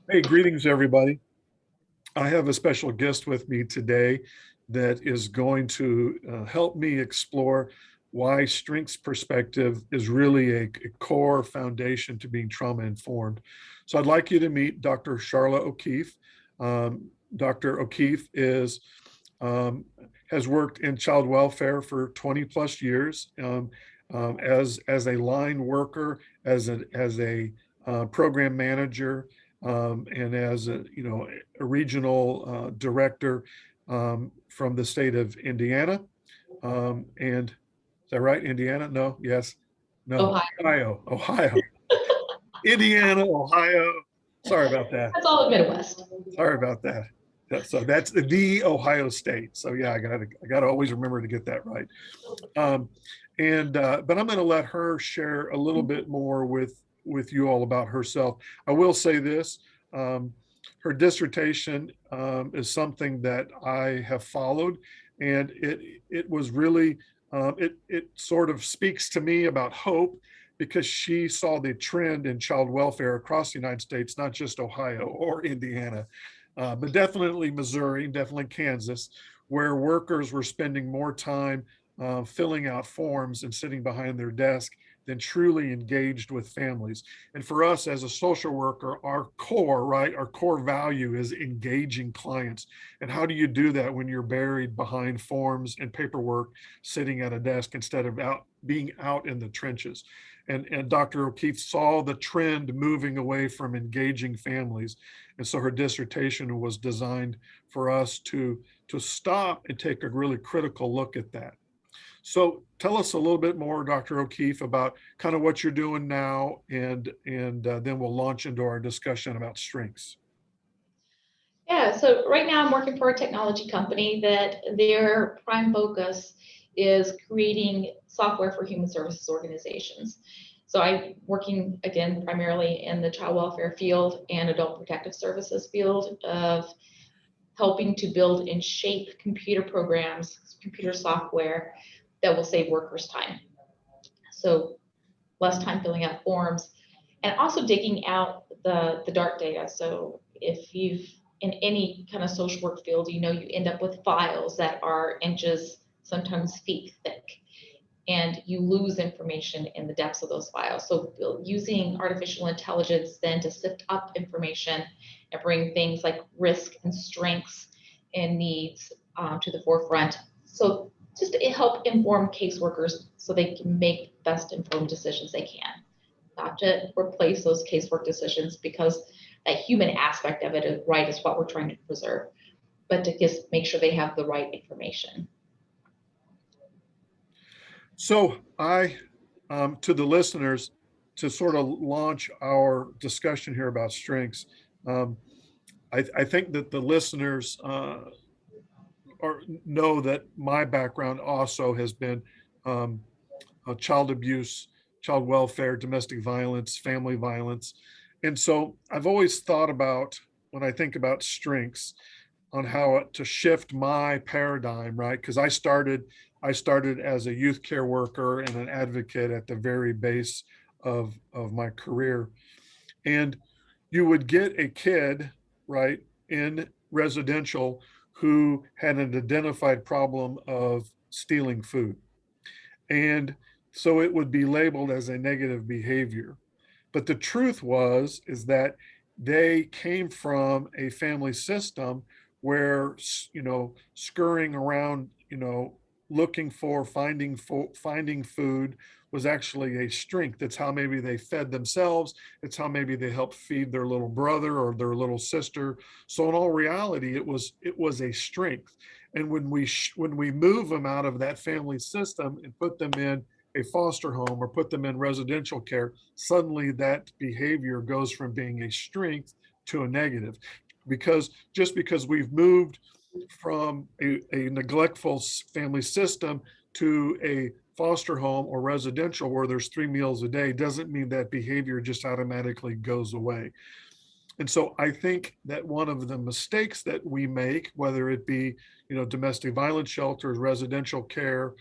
Hey, greetings, everybody. I have a special guest with me today that is going to help me explore why strengths perspective is really a core foundation to being trauma informed. So I'd like you to meet Dr. Sharla Okeeffe. Um, Dr. Okeeffe um, has worked in child welfare for 20 plus years as a line worker, as a program manager, and as a regional director from the state of Indiana. And is that right? Indiana? No, yes, no, Ohio. Ohio, Indiana, Ohio. Sorry about that. That's all the Midwest. Sorry about that. So that's the Ohio State. So yeah, I gotta always remember to get that right. Um, and but I'm going to let her share a little bit more with you all about herself. I will say this: her dissertation is something that I have followed, and it was really it sort of speaks to me about hope because she saw the trend in child welfare across the United States, not just Ohio or Indiana, but definitely Missouri, definitely Kansas, where workers were spending more time filling out forms and sitting behind their desk than truly engaged with families. And for us as a social worker, our core, right, our core value is engaging clients. And how do you do that when you're buried behind forms and paperwork, sitting at a desk instead of being out in the trenches? And Dr. O'Keeffe saw the trend moving away from engaging families. And so her dissertation was designed for us to stop and take a really critical look at that. So tell us a little bit more, Dr. O'Keeffe, about kind of what you're doing now, and then we'll launch into our discussion about strengths. Yeah, so right now I'm working for a technology company that their prime focus is creating software for human services organizations. So I'm working again primarily in the child welfare field and adult protective services field of helping to build and shape computer programs, computer software that will save workers time. So less time filling out forms, and also digging out the dark data. So if you've in any kind of social work field, you know you end up with files that are inches, sometimes feet thick, and you lose information in the depths of those files. So using artificial intelligence then to sift up information and bring things like risk and strengths and needs to the forefront. So just to help inform caseworkers so they can make best informed decisions they can, not to replace those casework decisions because that human aspect of it is right is what we're trying to preserve, but to just make sure they have the right information. So to the listeners, to sort of launch our discussion here about strengths, um, I think that the listeners or know that my background also has been um, child abuse, child welfare, domestic violence, family violence. And so I've always thought about when I think about strengths on how to shift my paradigm, right? Because I started as a youth care worker and an advocate at the very base of my career. And you would get a kid, right, in residential who had an identified problem of stealing food. And so it would be labeled as a negative behavior. But the truth is that they came from a family system where, scurrying around, looking finding food was actually a strength. It's how maybe they fed themselves. It's how maybe they helped feed their little brother or their little sister. So in all reality, it was a strength. And when we move them out of that family system and put them in a foster home or put them in residential care, suddenly that behavior goes from being a strength to a negative. Because just because we've moved from a neglectful family system to a foster home or residential where there's 3 meals a day doesn't mean that behavior just automatically goes away. And so I think that one of the mistakes that we make, whether it be, domestic violence shelters, residential care,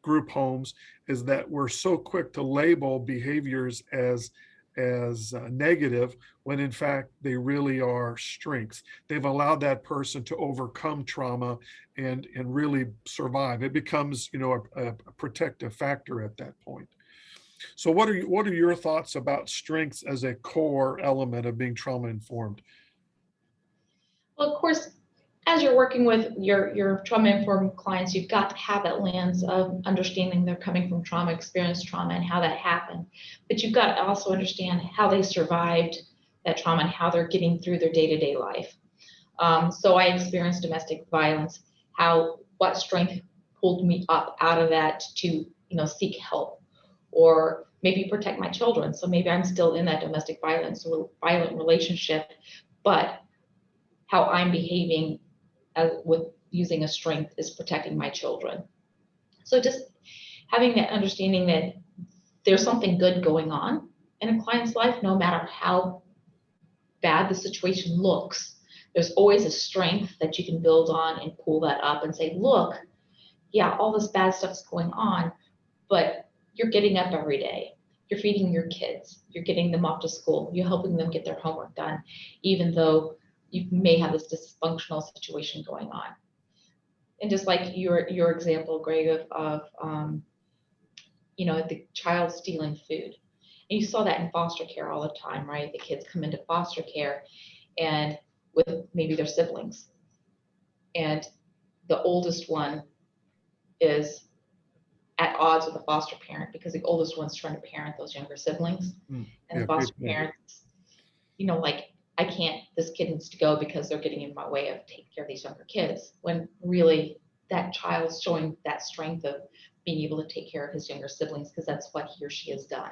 group homes, is that we're so quick to label behaviors as negative, when in fact they really are strengths. They've allowed that person to overcome trauma and really survive. It becomes, a protective factor at that point. So what are your thoughts about strengths as a core element of being trauma informed? Well, of course, as you're working with your trauma-informed clients, you've got to have that lens of understanding they're coming from trauma, experienced trauma, and how that happened. But you've got to also understand how they survived that trauma and how they're getting through their day-to-day life. So I experienced domestic violence, what strength pulled me up out of that to, seek help or maybe protect my children. So maybe I'm still in that domestic violence or violent relationship, but how I'm behaving with using a strength is protecting my children. So just having that understanding that there's something good going on in a client's life, no matter how bad the situation looks, there's always a strength that you can build on and pull that up and say, look, yeah, all this bad stuff is going on, but you're getting up every day. You're feeding your kids. You're getting them off to school. You're helping them get their homework done, even though you may have this dysfunctional situation going on. And just like your example, Greg, of the child stealing food. And you saw that in foster care all the time, right? The kids come into foster care and with maybe their siblings. And the oldest one is at odds with the foster parent because the oldest one's trying to parent those younger siblings. And Yeah, the foster parents, like, this kid needs to go because they're getting in my way of taking care of these younger kids. When really that child's showing that strength of being able to take care of his younger siblings because that's what he or she has done.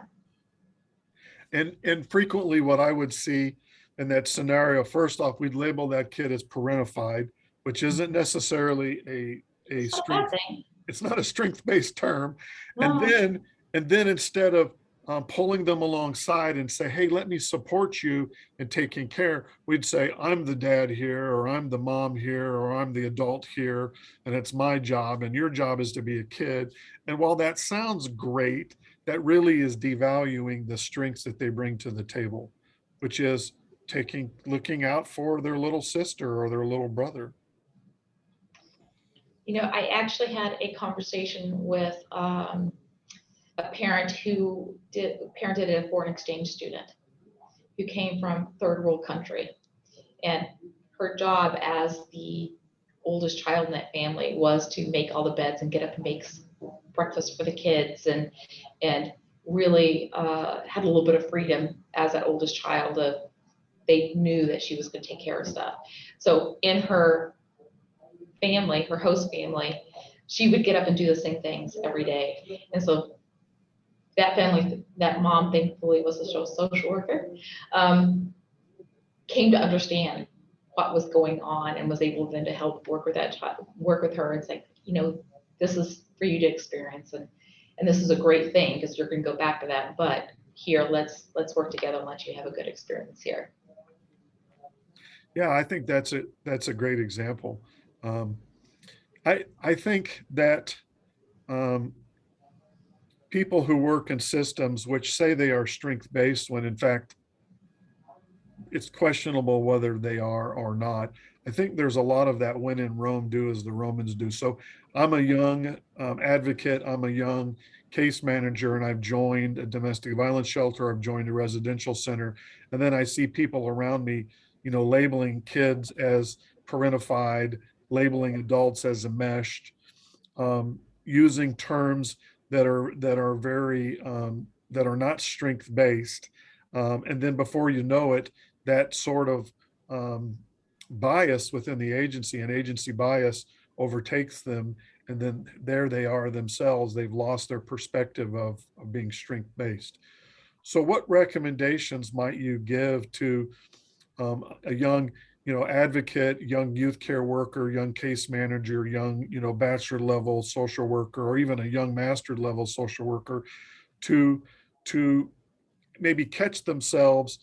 and frequently what I would see in that scenario, first off, we'd label that kid as parentified, which isn't necessarily a It's not a bad strength. thing. It's not a strength-based term. And No, then instead of pulling them alongside and say, hey, let me support you in taking care, we'd say, I'm the dad here, or I'm the mom here, or I'm the adult here, and it's my job, and your job is to be a kid. And while that sounds great, that really is devaluing the strengths that they bring to the table, which is looking out for their little sister or their little brother. I actually had a conversation with a parent who parented a foreign exchange student who came from third world country. And her job as the oldest child in that family was to make all the beds and get up and make breakfast for the kids and really had a little bit of freedom as that oldest child they knew that she was going to take care of stuff. So in her family, her host family, she would get up and do the same things every day. And so that family, that mom, thankfully, was a social worker, came to understand what was going on and was able then to help work with that child, work with her and say, this is for you to experience and this is a great thing because you're going to go back to that. But here, let's work together and let you have a good experience here. Yeah, I think that's a great example. Um, I think that um, people who work in systems which say they are strength based, when in fact it's questionable whether they are or not. I think there's a lot of that when in Rome, do as the Romans do. So I'm a young advocate, I'm a young case manager, and I've joined a domestic violence shelter, I've joined a residential center, and then I see people around me, labeling kids as parentified, labeling adults as enmeshed, using terms that are very that are not strength based, and then before you know it, that sort of bias within the agency and agency bias overtakes them, and then there they are themselves. They've lost their perspective of being strength based. So, what recommendations might you give to a young advocate, young youth care worker, young case manager, young bachelor level social worker, or even a young master level social worker to to maybe catch themselves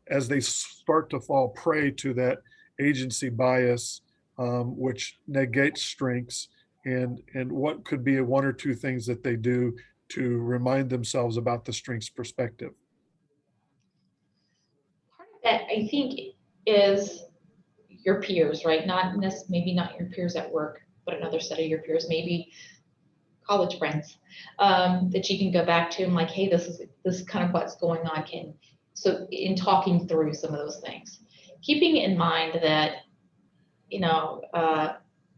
as they start to fall prey to that agency bias, which negates strengths, and what could be one or two things that they do to remind themselves about the strengths perspective? that I think is your peers, right? Not maybe not your peers at work, but another set of your peers, maybe college friends, that you can go back to and like, hey, this is kind of what's going on. So in talking through some of those things, keeping in mind that you know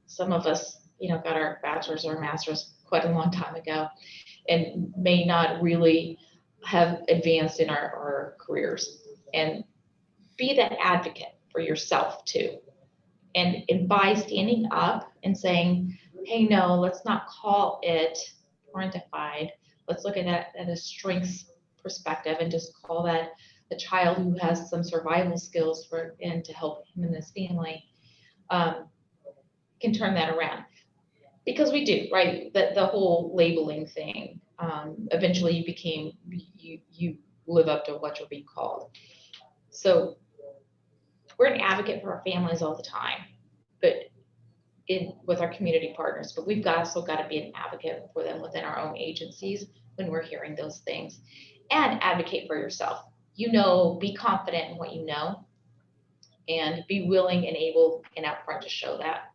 some of us got our bachelor's or master's quite a long time ago, and may not really have advanced in our careers, and be that advocate for yourself too. And by standing up and saying, hey, no, let's not call it parentified. Let's look at that at a strengths perspective and just call that a child who has some survival skills and to help him and his family, um, can turn that around. Because we do, right? The whole labeling thing, eventually you live up to what you're being called. So we're an advocate for our families all the time, but with our community partners, but we've also got to be an advocate for them within our own agencies when we're hearing those things, and advocate for yourself. Be confident in what you know, and be willing and able and upfront to show that,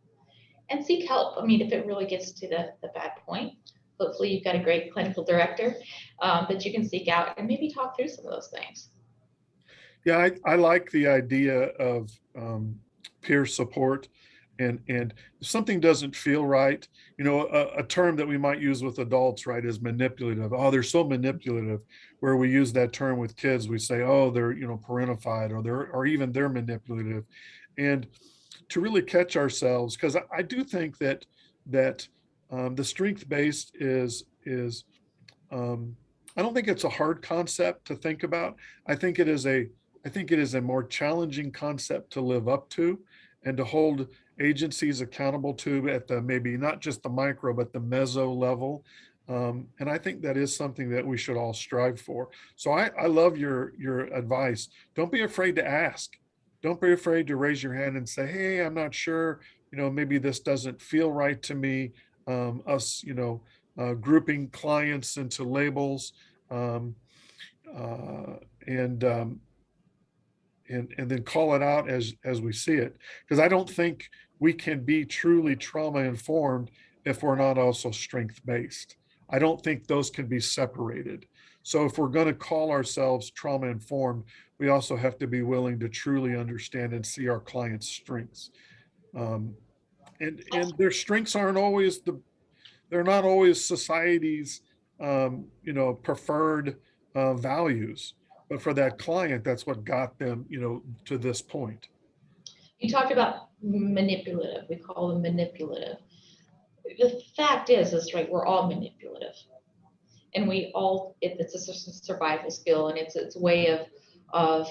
and seek help. I mean, if it really gets to the bad point, hopefully you've got a great clinical director, that you can seek out and maybe talk through some of those things. Yeah, I like the idea of peer support, and if something doesn't feel right, a term that we might use with adults, right, is manipulative. Oh, they're so manipulative. Where we use that term with kids, we say, oh, they're parentified, or even they're manipulative. And to really catch ourselves, because I do think that the strength based is I don't think it's a hard concept to think about. I think it is a I think it is a more challenging concept to live up to and to hold agencies accountable to at the maybe not just the micro but the meso level. And I think that is something that we should all strive for. So I love your advice. Don't be afraid to ask. Don't be afraid to raise your hand and say, "Hey, I'm not sure. Maybe this doesn't feel right to me." Us, grouping clients into labels, um, uh, and and then call it out as we see it. Because I don't think we can be truly trauma informed if we're not also strength based. I don't think those can be separated. So if we're going to call ourselves trauma informed, we also have to be willing to truly understand and see our clients' strengths. Um, and their strengths aren't always they're not always society's preferred values, but for that client, that's what got them to this point. You talked about manipulative. We call them manipulative. The fact is right, we're all manipulative, and it's a survival skill, and it's a way of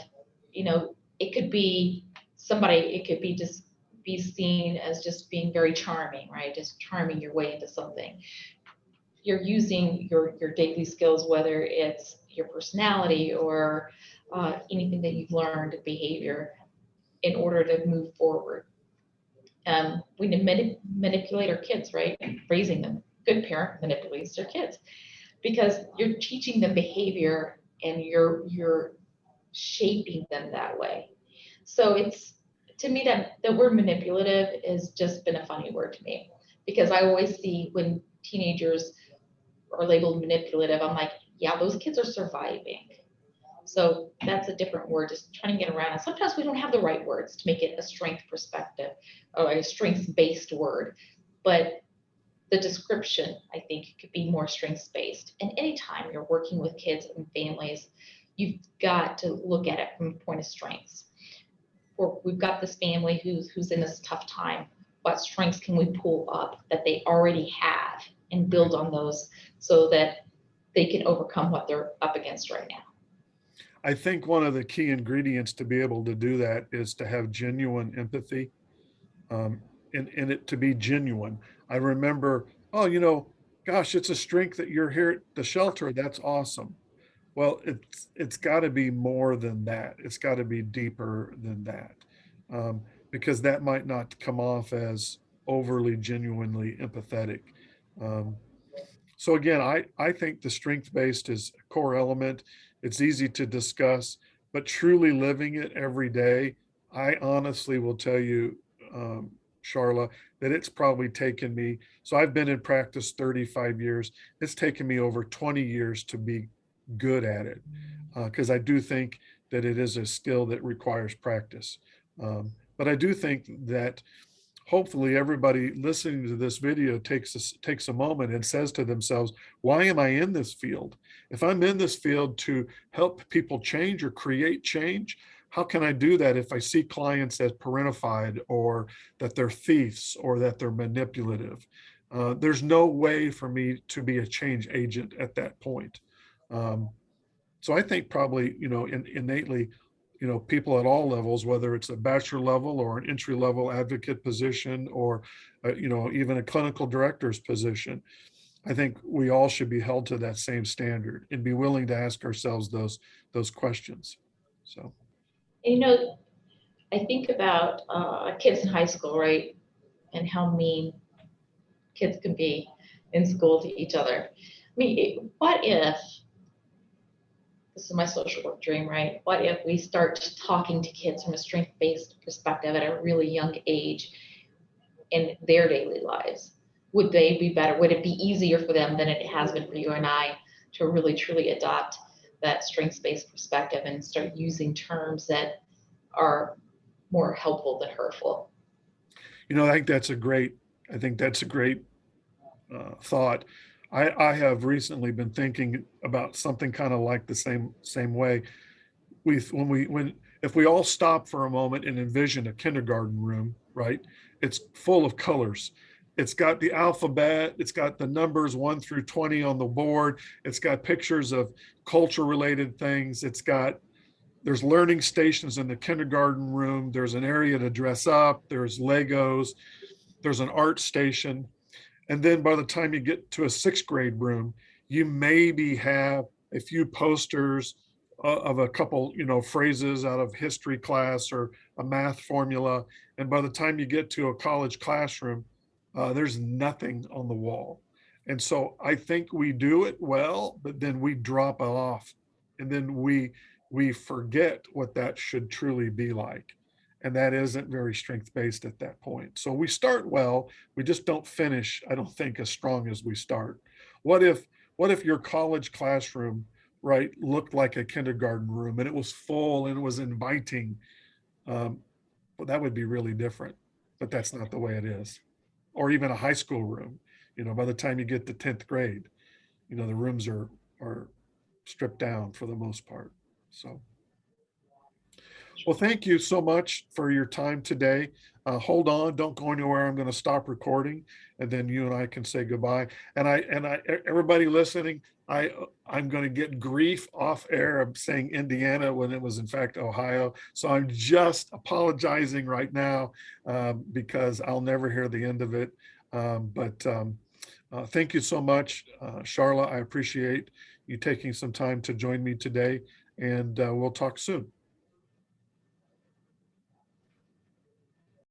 it could be somebody, it could be just be seen as just being very charming, right? Just charming your way into something. You're using your daily skills, whether it's your personality or anything that you've learned, behavior, in order to move forward. We manipulate our kids, right? Raising them. Good parent manipulates their kids because you're teaching them behavior, and you're shaping them that way. So it's, to me, that the word manipulative has just been a funny word to me, because I always see when teenagers are labeled manipulative, I'm like, yeah, those kids are surviving. So that's a different word, just trying to get around. And sometimes we don't have the right words to make it a strength perspective or a strengths based word. But the description, I think, could be more strengths based. And anytime you're working with kids and families, you've got to look at it from a point of strengths. Or we've got this family who's in this tough time. What strengths can we pull up that they already have and build on those so that they can overcome what they're up against right now? I think one of the key ingredients to be able to do that is to have genuine empathy, um, and it to be genuine. I remember, oh, gosh, it's a strength that you're here at the shelter. That's awesome. Well, it's got to be more than that. It's got to be deeper than that, because that might not come off as overly genuinely empathetic. Um, so again, I think the strength based is a core element. It's easy to discuss. but truly living it every day, I honestly will tell you, Sharla, that it's probably taken me. So I've been in practice 35 years. It's taken me over 20 years to be good at it, because I do think that it is a skill that requires practice. But I do think that hopefully everybody listening to this video takes a moment and says to themselves, why am I in this field? If I'm in this field to help people change or create change, how can I do that if I see clients as parentified, or that they're thieves, or that they're manipulative? There's no way for me to be a change agent at that point. Um, so I think probably, innately, people at all levels, whether it's a bachelor level or an entry level advocate position, or, even a clinical director's position, I think we all should be held to that same standard and be willing to ask ourselves those questions. So, And, I think about kids in high school, right? And how mean kids can be in school to each other. I mean, what if, this is my social work dream, right? What if we start talking to kids from a strength-based perspective at a really young age in their daily lives? Would they be better? Would it be easier for them than it has been for you and I to really truly adopt that strengths-based perspective and start using terms that are more helpful than hurtful? I think that's a great thought. I have recently been thinking about something kind of like the same way. When if we all stop for a moment and envision a kindergarten room, right? It's full of colors. It's got the alphabet, it's got the numbers 1 through 20 on the board, it's got pictures of culture related things, there's learning stations in the kindergarten room, there's an area to dress up, there's Legos, there's an art station. And then by the time you get to a sixth grade room, you maybe have a few posters of a couple, phrases out of history class or a math formula. And by the time you get to a college classroom, there's nothing on the wall. And so I think we do it well, but then we drop off, and then we forget what that should truly be like. And that isn't very strength based at that point. So we start well, we just don't finish, I don't think, as strong as we start. What if what if your college classroom, right, looked like a kindergarten room, and it was full and it was inviting? Um, well, that would be really different, but that's not the way it is. Or even a high school room. By the time you get to 10th grade, the rooms are stripped down for the most part. So, well, thank you so much for your time today. Hold on, don't go anywhere. I'm going to stop recording, and then you and I can say goodbye. Everybody listening, I'm going to get grief off air of saying Indiana when it was in fact Ohio. So I'm just apologizing right now, because I'll never hear the end of it. But thank you so much, Sharla. I appreciate you taking some time to join me today, and we'll talk soon.